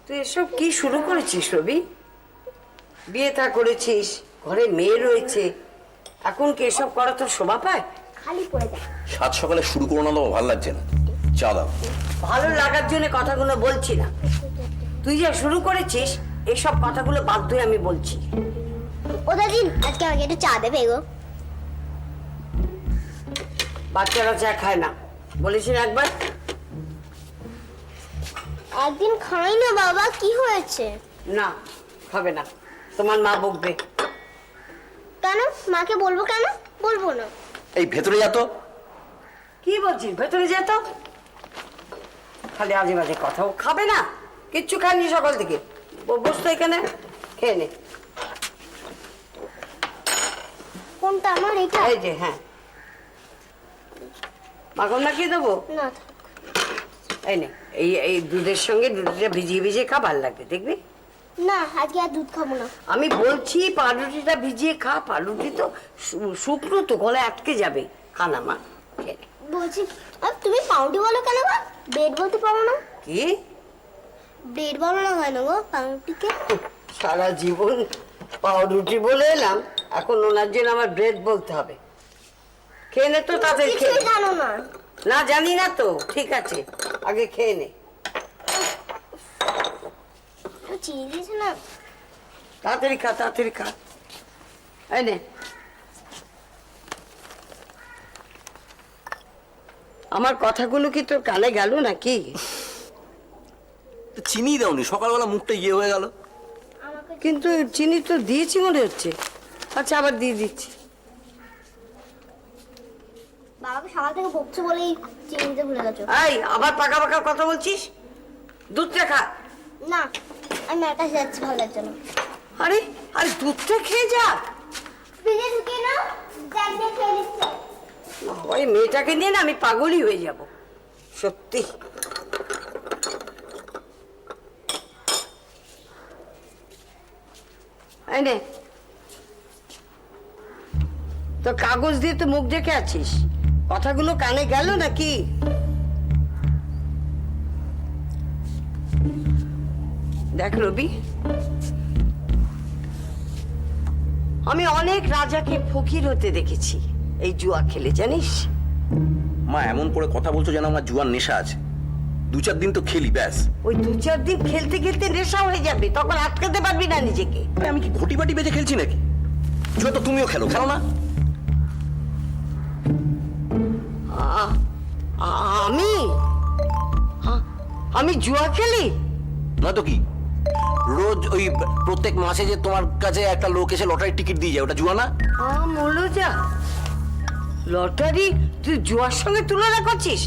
তুই এসব কি শুরু করেছিস রবি? বিয়ে থা করেছিস, ঘরে মেয়ে রয়েছে, এখন কি এসব করা তোর শোভা পায়? খালি পড়ে যায়। সাত সকালে শুরু করো না তো, ভালো লাগছে না। চা দাও। ভালো লাগার জন্য কথাগুলো বলছি না, তুই যা শুরু করেছিস এইসব কথাগুলো বাধ্য হয়ে আমি বলছি। ও দাদি, আজকে আমাকে একটু চা দেবে গো? বাচ্চারা চা খায় না, বলেছি না একবার? একদিন খাই না বাবা, কি হয়েছে? না, খাবে না, তোমার মা বকবে। কেন? মাকে বলবো কেন? বলবো না। এই ভেতরে যা তো। কি বলছিস? ভেতরে যেত, খালি আজে বাজে কথা। ও খাবে না, কিচ্ছু খায়নি সকাল থেকে। বসতো এখানে, খেয়ে নে। কোনটা আমার? এটা? এই যে, হ্যাঁ। মাখন মাখিয়ে দেবো? না, এই নে, এই দুধের সঙ্গে দুধটা ভিজিয়ে ভিজিয়ে খা, ভালো লাগবে দেখবি। না আজকে আর দুধ খাবো না। আমি বলছি পাউরুটিটা ভিজিয়ে খা, পাউরুটি তো শুকনো তো, গলায় আটকে যাবে। খানা মা, খেয়ে নে। বলছি, তুমি পাউরুটি বলো কেন গো? ব্রেড বলতে পারো না? কি? ব্রেড বলো না কেন গো পাউরুটিকে? সারা জীবন পাউরুটি বলে এলাম, এখন ওনার জন্য আমার ব্রেড বলতে হবে। খেয়ে নে তো, তাদের খেয়ে কিছুই নে। জানো না। না জানি না তো, ঠিক আছে, আগে খেয়ে নে। চিনি দিয়েছে না? তাড়াতাড়ি খা, তাড়াতাড়ি খা। এই নে। আমার কথাগুলো কি তোর কানে গেল নাকি? চিনি দাওনি, সকালবেলা মুখটা ইয়ে হয়ে গেল। কিন্তু চিনি তো দিয়েছি মনে হচ্ছে। আচ্ছা, আবার দিয়ে দিচ্ছি। বাবাকে সকাল থেকে বকছো বলেই চিনি দিতে ভুলে গেছো। এই, আবার পাকা পাকা কথা বলছিস? দুধটা খা। না, আমি মার কাছে যাচ্ছি, ভালো লাগছে না। আরে আরে, দুধটা খেয়ে যা। ফ্রিজে ঢুকিয়ে নাও, জ্যাক দিয়ে খেয়ে নিচ্ছে। ওই মেয়েটাকে নিয়ে না আমি পাগলই হয়ে যাব সত্যি। এই নে, তো কাগজ দিয়ে তো মুখ ঢেকে আছিস, কথাগুলো কানে গেল নাকি? দেখ রবি, আমি অনেক রাজাকে ফকির হতে দেখেছি এই জুয়া খেলে, জানিস? মা এমন করে কথা বলছো যেন আমার জুয়ার নেশা আছে। দু চার দিন তো খেলি, ব্যাস। ওই দু চার দিন খেলতে খেলতে নেশা হয়ে যাবে, তখন আটকাতে পারবি না নিজেকে। আরে আমি কি ঘটি বাটি বেজে খেলছি নাকি? জুয়া তো তুমিও খেলো, খেলো না? আমি আমি জুয়া খেলি? নয়তো কি? রোজ ওই প্রত্যেক মাসে যে তোমার কাছে একটা লোক এসে লটারির টিকিট দিয়ে যায়, ওটা জুয়া না? মৌলজা, লটারি তুই জুয়ার সঙ্গে তুলনা করছিস?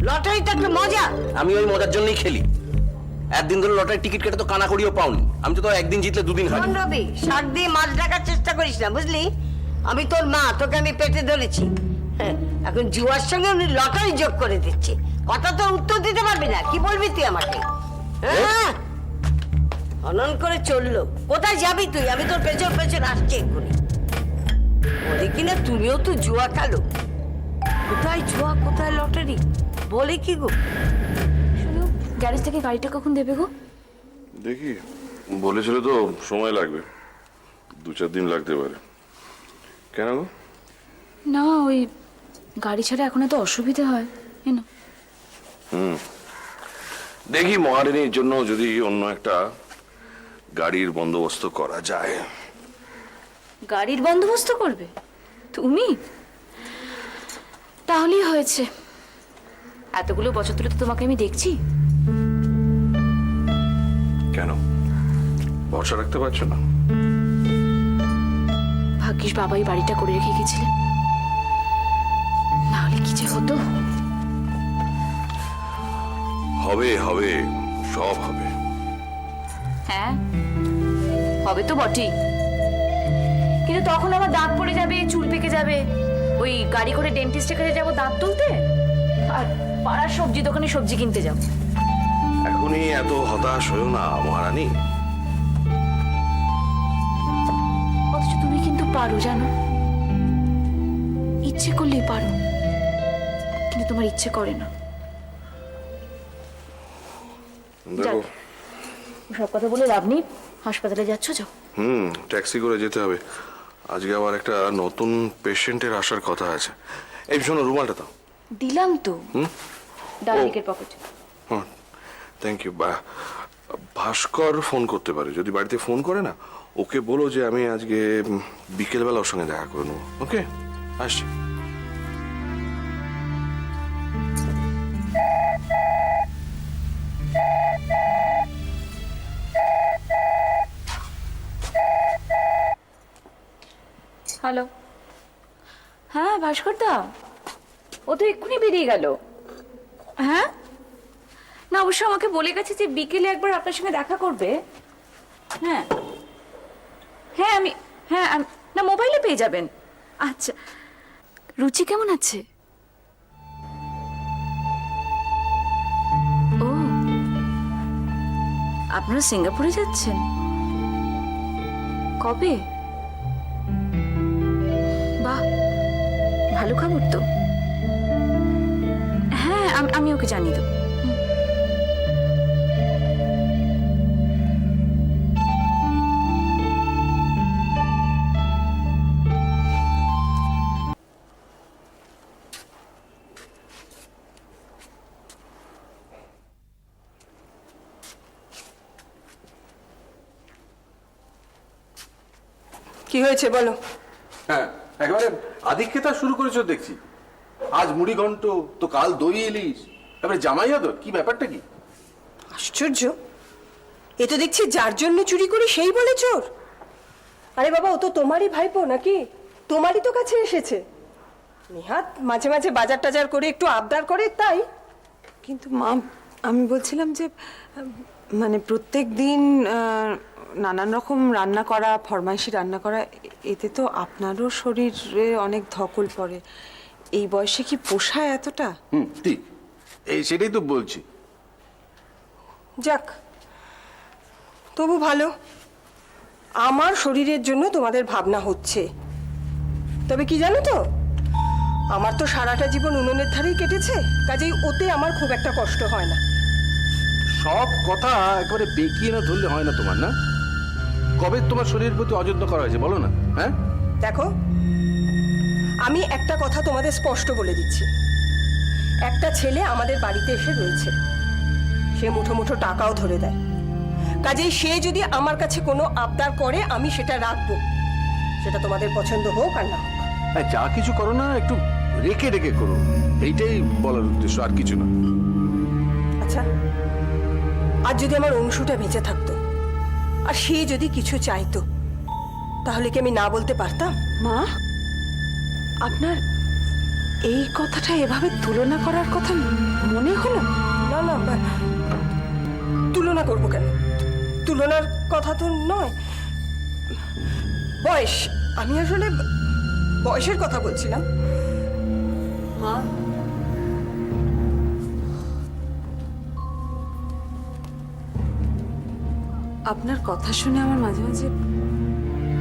লটারি তো একটা মজা। আমি ওই মজার জন্যই খেলি। একদিন ধরে লটারির টিকিট কেটে তো কানা করিও পাওনি। আমি তো একদিন জিতলে দুদিন হয়। রবি, শাক দিয়ে মাছ ডাকার চেষ্টা করিস না, বুঝলি? আমি তোর মা, তোকে আমি পেটে ধরেছি। হ্যাঁ, এখন জুয়ার সঙ্গে উনি লটারি যোগ করে দিচ্ছে। কথা তো উত্তর দিতে পারবি না, কি বলবি তুই আমাকে? হ্যাঁ, অনন করে চললো। কোথায় যাবি তুই? আমি তোর পেছন পেছন আসছি এক্ষুনি। বলে কিনা তুমিও তো জুয়া খেলো। কোথায় জুয়া, কোথায় লটারি, বলে কি গো? শুনো, গ্যারেজ থেকে গাড়িটা কখন দেবে গো? দেখি, বলেছিল তো সময় লাগবে, 2-4 দিন লাগতে পারে। কেন গো? না, ওই গাড়ি ছাড়া এখন এত অসুবিধা হয়। দেখি মহারানীর জন্য যদি অন্য একটা গাড়ির বন্দোবস্ত করা যায়। গাড়ির বন্দোবস্ত করবে তুমি? তাহলেই হয়েছে। এতগুলো বছর ধরে তো তোমাকে আমি দেখছি। কেন ভরসা রাখতে পারছো না? ভাগ্যিস বাবাই বাড়িটা করে রেখে গেছিলেন, না হলে কি যে হতো। হবে হবে, সব হবে। হ্যাঁ, হবে তো বটেই, কিন্তু তখন আমার দাঁত পড়ে যাবে, চুল পেকে যাবে। ওই গাড়ি করে ডেন্টিস্টের কাছে যাবো দাঁত তুলতে, আর পাড়ার সবজি দোকানে সবজি কিনতে যাবো। এখনই এত হতাশ হয়েও না মহারানী। অথচ তুমি কিন্তু পারো, জানো, ইচ্ছে করলেই পারো, কিন্তু তোমার ইচ্ছে করে না। দেখো সব কথা বলে লাভ নেই, হাসপাতালে যাচ্ছ যাও। ট্যাক্সি করে যেতে হবে। আজকে আবার একটা নতুন পেশেন্টের আসার কথা আছে। এই শোনো, রুমালটা দাও। দিলাম তো, ডান দিকের পকেটে। হ্যাঁ, থ্যাংক ইউ। ভাস্কর ফোন করতে পারে, যদি বাড়িতে ফোন করে না, ওকে বলো যে আমি আজকে বিকেলবেলা ওর সঙ্গে দেখা করে নেবো। ওকে, আসছি। হ্যালো, হ্যাঁ ভাস্কর দা, ও তো এক্ষুনি বেরিয়ে গেল। হ্যাঁ না, অবশ্য আমাকে বলে গেছে যে বিকেলে একবার আপনার সঙ্গে দেখা করবে। হ্যাঁ হ্যাঁ না, মোবাইলে পেয়ে যাবেন। আচ্ছা, রুচি কেমন আছে? ও, আপনারা সিঙ্গাপুরে যাচ্ছেন? কবে? বাহ, ভালো খবর তো। হ্যাঁ, আমি ওকে জানিয়ে দেবো। কি হয়েছে বলো? হ্যাঁ, একেবারে আধিক্যতা শুরু করেছো দেখছি। আজ মুড়ি ঘন্ট, তো কাল দই ইলিশ, এবারে জামাই আদর, কি ব্যাপারটা কি? আশ্চর্য, এ তো দেখছি যার জন্য চুরি করি সেই বলে চোর। আরে বাবা, ও তো তোমারই ভাইপো নাকি? তোমারই তো কাছে এসেছে। নিহাত মাঝে মাঝে বাজার টাজার করে একটু আবদার করে, তাই। কিন্তু মা, আমি বলছিলাম যে মানে প্রত্যেক দিন নানান রকম রান্না করা, ফরমাইশি রান্না করা, এতে তো আপনারও শরীরে অনেক ধকল পড়ে। এই বয়সে কি পোষায় এতটা? ঠিক, এই সেটাই তো বলছি। যাক, তবু ভালো, আমার শরীরের জন্য তোমাদের ভাবনা হচ্ছে। তবে কি জানো তো, আমার তো সারাটা জীবন উনুনের ধারেই কেটেছে, কাজেই ওতে আমার খুব একটা কষ্ট হয় না। সব কথা একেবারে বেঁকিয়ে না ধরলে হয় না তোমার, না? কবে তোমার শরীরের প্রতি অযত্ন করা হয়েছে বলো না? হ্যাঁ, দেখো, আমি একটা কথা তোমাদের স্পষ্ট বলে দিচ্ছি। একটা ছেলে আমাদের বাড়িতে এসে রয়েছে, সে মুঠো মুঠো টাকাও ধরে দেয়। কাজেই সে যদি আমার কাছে কোনো আবদার করে, আমি সেটা রাখবো, সেটা তোমাদের পছন্দ হোক আর না হোক। যা কিছু করো না একটু রেখে রেখে করো, এইটাই বলার উদ্দেশ্য, আর কিছু না। আচ্ছা, আর যদি আমার অংশটা বেঁচে থাকতো, আর সে যদি কিছু চাইতো, তাহলে কি আমি না বলতে পারতাম? মা, আপনার এই কথাটা এভাবে তুলনা করার কথা মনে হলো? না না, তুলনা করবো কেন? তুলনার কথা তো নয়। বয়স, আমি আসলে বয়সের কথা বলছিলাম। মা, আপনার কথা শুনে আমার মাঝে মাঝে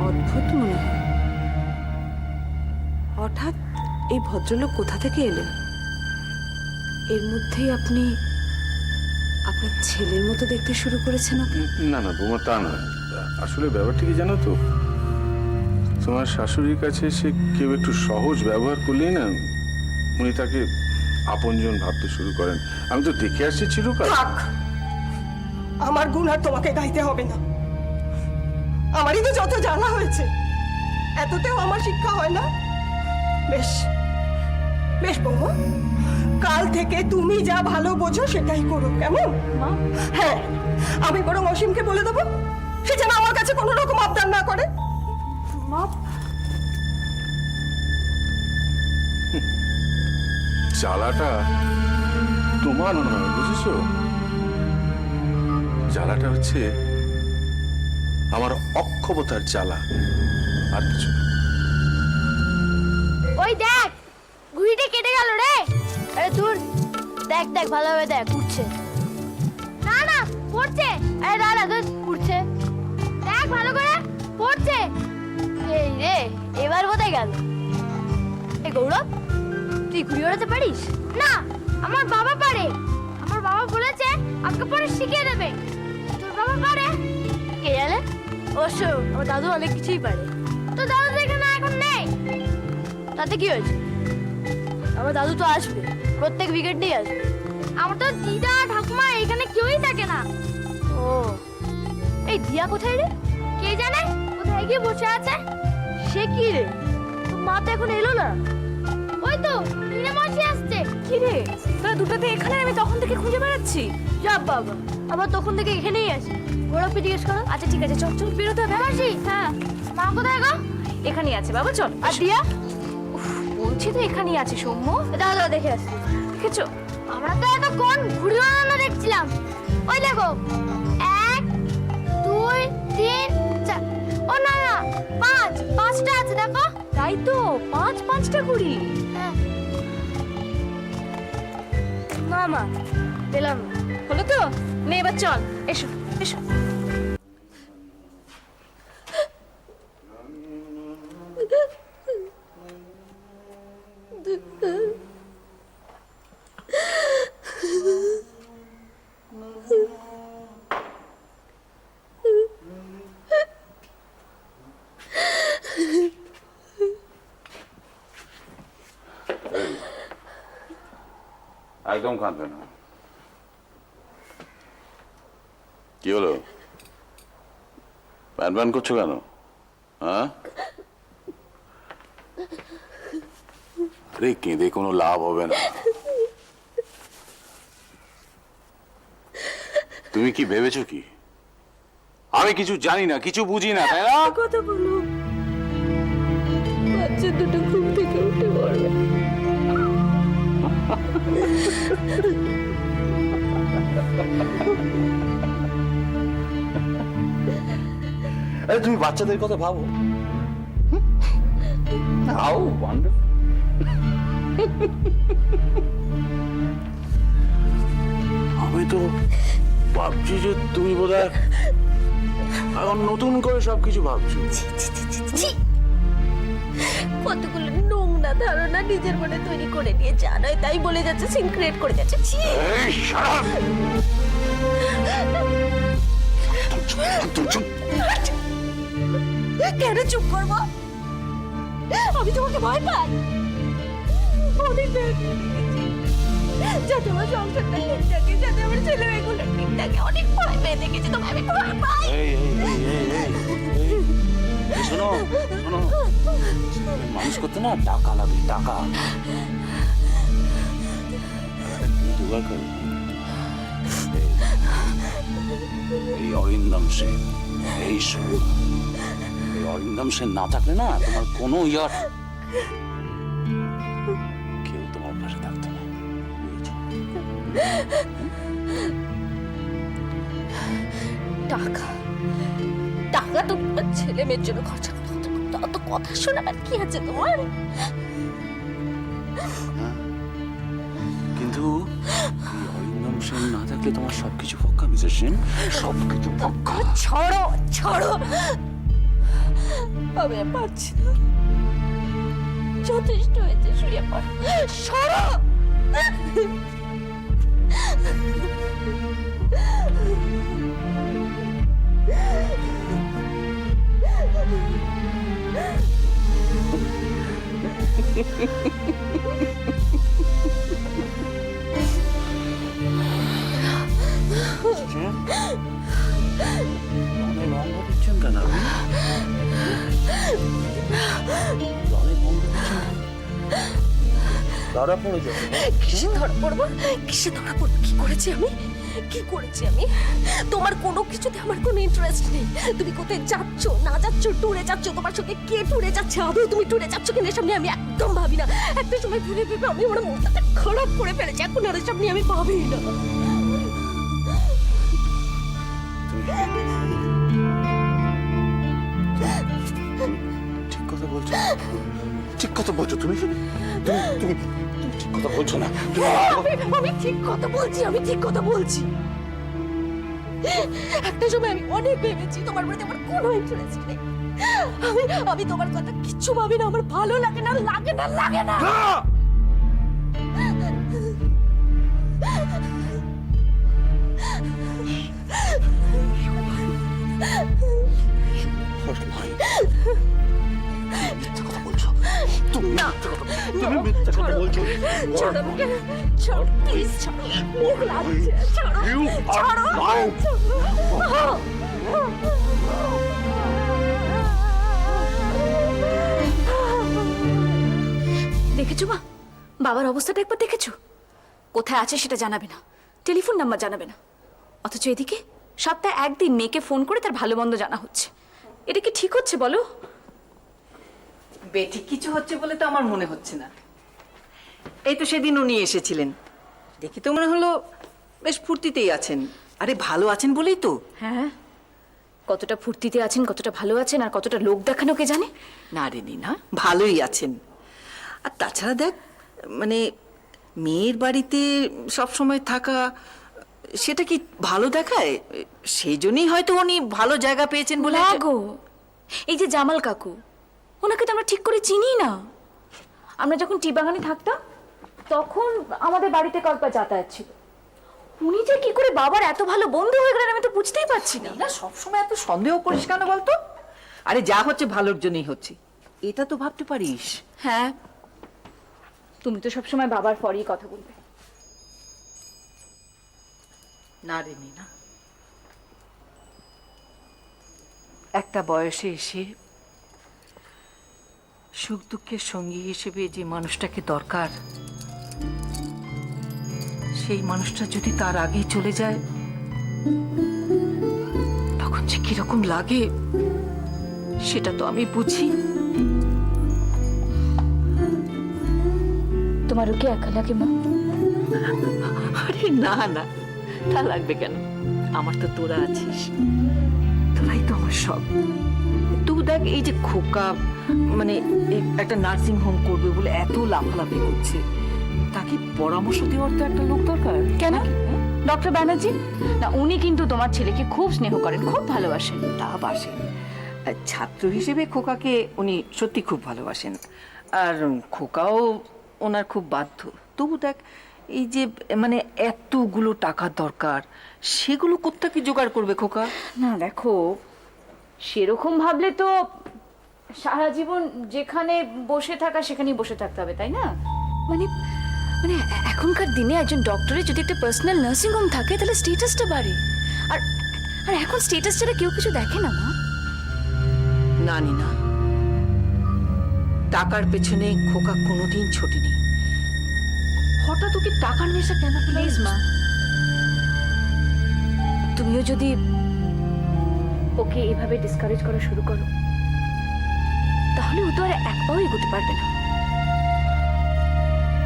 অদ্ভুত মনে হয়। হঠাৎ এই ভদ্রলোক কোথা থেকে এলেন? এর মধ্যেই আপনি আপনার ছেলের মতো দেখতে শুরু করেছেন ওকে? না না বৌমা, তা না। আসলে ব্যাপারটা কি জানো তো, তোমার শাশুড়ির কাছে সে কেউ একটু সহজ ব্যবহার করলেই না, উনি তাকে আপনজন ভাবতে শুরু করেন। আমি তো দেখে আসছি চিরকাল। থাক, আমার গুণ আর তোমাকে গাইতে হবে না। আমারই তো যত জানা হয়েছে, এতটাও আমার শিক্ষা হয় না। বেশ বেশ বৌমা, কাল থেকে তুমি যা ভালো বোঝো সেটাই করো, কেমন? হ্যাঁ, আমি বরং অসীমকে বলে দেবো, সে যেন আমার কাছে কোনো রকম আবদার না করে। মা, জ্বালাটা তোমার নয়, বুঝেছো? জ্বালাটা হচ্ছে আমার অক্ষমতার জ্বালা, আর কিছু না। ওই দেখ, ঘুড়িটা কেটে গেল রে। আরে দূর, দেখ দেখ ভালোভাবে দেখ, উঠছে না না, পড়ছে। আরে দাঁড়া, দূর, উঠছে, দেখ ভালো করে, পড়ছে। এই রে, এবার কোথায় গেল? এই গৌরব, তুই ঘুড়ি ওড়াতে পারিস? না, আমার বাবা পারে। আমার বাবা বলেছে আজকে পরে শিখিয়ে দেবে। তোর বাবা পারে? কে জানে? অবশ্য আমার দাদু অনেক কিছুই পারে। তো দাদু তো এখানে এখন নেই। তাতে কি হয়েছে? আমার দাদু তো আসবে, প্রত্যেক উইকেন্ডেই আসবে। আমার তো দিদা ঠাকুমা এখানে কেউই থাকে না। ও, এই দিয়া কোথায় রে? কে জানে কোথায় গিয়ে বসে আছে। সে কি রে, তোর মা তো এখন এলো না। ওই তো মিনা মাসি আসছে। কি রে, তোরা দুটোতে এখানে? আমি তখন থেকে খুঁজে বেড়াচ্ছি। যা বাবা, আবার তখন থেকে এখানেই আছে। গোড়াপি জিজ্ঞেস করো। আচ্ছা ঠিক আছে, চল চল বেরোতে হবে। মাসি, হ্যাঁ, মা কোথায় গো? এখানেই আছে বাবা, চল। আর দিয়া? বলছি তো এখানেই আছে সৌম্য। দাদা দাদা দেখে আসছি। দেখেছো? আমরা তো এতক্ষণ ঘুড়ি বানানো দেখছিলাম। ওই দেখো, 1 2 3 4, ও না না 5টা আছে দেখো। তাই তো, 5টা ঘুড়ি। হ্যাঁ। মামা পেলাম না। হলো তো? নে এবার চল, এসো এসো। একদম কাঁদবে না। কি হলো, প্যান প্যান করছো কেন? হ্যাঁ, আরে কেঁদে কোনো লাভ হবে না। তুমি কি ভেবেছো কি আমি কিছু জানি না, কিছু বুঝি না, তাই না? কথা বলো, বাচ্চা দুটো ঘুম থেকে উঠে পড়বে। আরে তুমি বাচ্চাদের কথা ভাবো। How wonderful. আমি তো ভাবছি যে তুমি বোধহয় এখন নতুন করে সবকিছু ভাবছো। কতগুলো নোংরা ধারণা নিজের মনে তৈরি করে নিয়ে জানায়, তাই বলে যাচ্ছে, সিন ক্রিয়েট করে যাচ্ছে। ছি! এই, shut up! চুপ। কেন চুপ করবো? আমি তোমাকে ভয় পাই? অনেক ভয় পেয়ে দেখেছি। যাতে আমার সংসারটা ঠিক থাকে, যাতে আমার ছেলে মেয়েগুলো ঠিক থাকে, অনেক ভয় পেয়ে দেখেছি। তোমায় আমি ভয় পাই। শোনো শোনো, মানুষ করতে না টাকা লাগে, টাকা জোগাড় করো। এই অরিন্দম সেন, এই অরিন্দম সেন না থাকলে না তোমার কোনো কেউ তোমার পাশে থাকতো না। টাকা টাকা তোমার ছেলে মেয়ের জন্য খরচা করতে, অত কথা শোনাবার কি আছে তোমার? কিন্তু অরিন্দম সেন না থাকলে তোমার সবকিছু পক্কা, মিসেস সেন, সবকিছু পক্কা। ছড়ো ছড়ো, আমি আর পারছি না, যথেষ্ট হয়েছে, শুয়ে পড়ো, সরো। অনেক ভঙ্গ দিচ্ছেন কেন? অনেক ভঙ্গ দিচ্ছেন, ধরা পড়ে যাবে। কিসে ধরা পড়বো? কিসে ধরা পড়বো? কি করেছি আমি? কি করেছি আমি? তোমার কোনো কিছুতে আমার কোনো ইন্টারেস্ট নেই। তুমি কোথায় যাচ্ছ না যাচ্ছ, ট্যুরে যাচ্ছ, তোমার সঙ্গে কে ট্যুরে যাচ্ছে, আদৌ তুমি ট্যুরে যাচ্ছ কিনা এসব নিয়ে আমি একদম ভাবি না। একটা সময় ভেবে ভেবে আমি আমার মনটাকে খারাপ করে ফেলেছি, এখন আর এসব নিয়ে আমি ভাবি না। ঠিক কথা বলছো, ঠিক কথা বলছো তুমি, তুমি ঠিক কথা বলছো না। আমি ঠিক কথা বলছি, আমি ঠিক কথা বলছি। একটা সময় আমি অনেক ভেবেছি, তোমার প্রতি আমার কোনো ইন্টারেস্ট নেই। আমি তোমার কথা কিচ্ছু ভাবি না, আমার ভালো লাগে না, লাগে না, লাগে না। তুমি মিথ্যা কথা বলছো ছাড়ো আমাকে ছাড়ো প্লিজ ছাড়ো মুখ লাগছে ছাড়ো ছাড়ো দেখেছো মা, বাবার অবস্থাটা একবার দেখেছো? কোথায় আছে সেটা জানাবে না, টেলিফোন নাম্বার জানাবে না, অথচ এদিকে সপ্তাহে একদিন মেয়েকে ফোন করে তার ভালো মন্দ জানা হচ্ছে। এটা কি ঠিক হচ্ছে বলো? বেঠিক কিছু হচ্ছে বলে তো আমার মনে হচ্ছে না। এই তো সেদিন উনি এসেছিলেন, দেখি তো মনে হলো বেশ ফুর্তিতেই আছেন। আরে ভালো আছেন বলেই তো। হ্যাঁ, কতটা ফুর্তিতে আছেন, কতটা ভালো আছেন, আর কতটা লোক দেখানো কে জানে। না রে না, ভালোই আছেন। আর তাছাড়া দেখ, মানে মেয়ের বাড়িতে সব সময় থাকা সেটা কি ভালো দেখায়? সেই জন্যই হয়তো উনি ভালো জায়গা পেয়েছেন বলে। না গো, এই যে জামাল কাকু, ওনাকে তো আমরা ঠিক করে চিনি না। আমরা যখন টি বাগানে থাকতাম তখন আমাদের বাড়িতে কয়েকবার যাতায়াত ছিল। উনি যে কি করে বাবার এত ভালো বন্ধু হয়ে গেলেন আমি তো বুঝতেই পারছি না। না, সবসময় এত সন্দেহ করিস কেন বলতো? আরে যা হচ্ছে ভালোর জন্যই হচ্ছে, এটা তো ভাবতে পারিস। হ্যাঁ, তুমি তো সবসময় বাবার পরই কথা বলবে। না রে না, একটা বয়সে এসে সুখ দুঃখের সঙ্গী হিসেবে যে মানুষটাকে দরকার, সেই মানুষটা যদি তার আগেই চলে যায় তখন যে কিরকম লাগে সেটা তো আমি বুঝি। তোমারও কি একা লাগে মা? আরে না না, তা লাগবে কেন? আমার তো তোরা আছিস, তোরাই তো আমার সব। তুই দেখ, এই যে খোকা মানে একটা নার্সিং হোম করবে বলে এত লাফালাফি করছে, তাকে পরামর্শ দেওয়ার তো একটা লোক দরকার। কেন? ডক্টর ব্যানার্জি না, উনি কিন্তু তোমার ছেলেকে খুব স্নেহ করেন, খুব ভালোবাসেন। তা বাসেন, আর ছাত্র হিসেবে খোকাকে উনি সত্যি খুব ভালোবাসেন, আর খোকাও ওনার খুব বাধ্য। তবু দেখ, এই যে মানে এতগুলো টাকা দরকার, সেগুলো কোত্থেকে জোগাড় করবে খোকা? না দেখো, সেরকম ভাবলে তো সারা জীবন যেখানে বসে থাকা সেখানেই বসে থাকতে হবে, তাই না? মানে মানে এখনকার দিনে একজন ডক্টরের যদি একটা পার্সোনাল নার্সিং হোম থাকে তাহলে স্ট্যাটাসটা বাড়ে। আর আর এখন স্ট্যাটাস ছাড়া কেউ কিছু দেখে না মা। না না, টাকার পেছনে খোকা কোনোদিন ছোটেনি। হঠাৎ ওকে টাকার নেশা কেন? প্লিজ মা, তুমিও যদি ওকে এভাবে ডিসকারেজ করা শুরু করো তাহলে ও তো আর এক পাও এগোতে পারবে না।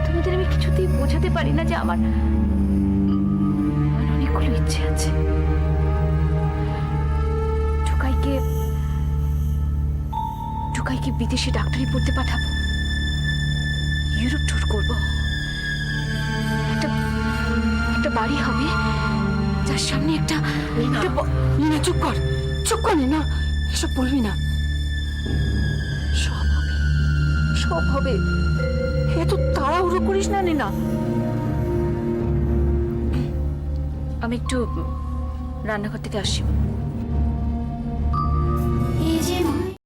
তোমাদের আমি কিছুতেই বোঝাতে পারি না যে আমার অনেকগুলো ইচ্ছে আছে। টুকাইকে বিদেশে ডাক্তারি পড়তে পাঠাবো, ইউরোপ ট্যুর করবো, একটা বাড়ি হবে যার সামনে একটা না, চুপ কর না, এসব বলবি না। সব হবে, সব হবে। এত তাড়াহুড়ো করিস না না। আমি একটু রান্নাঘর থেকে আসছি।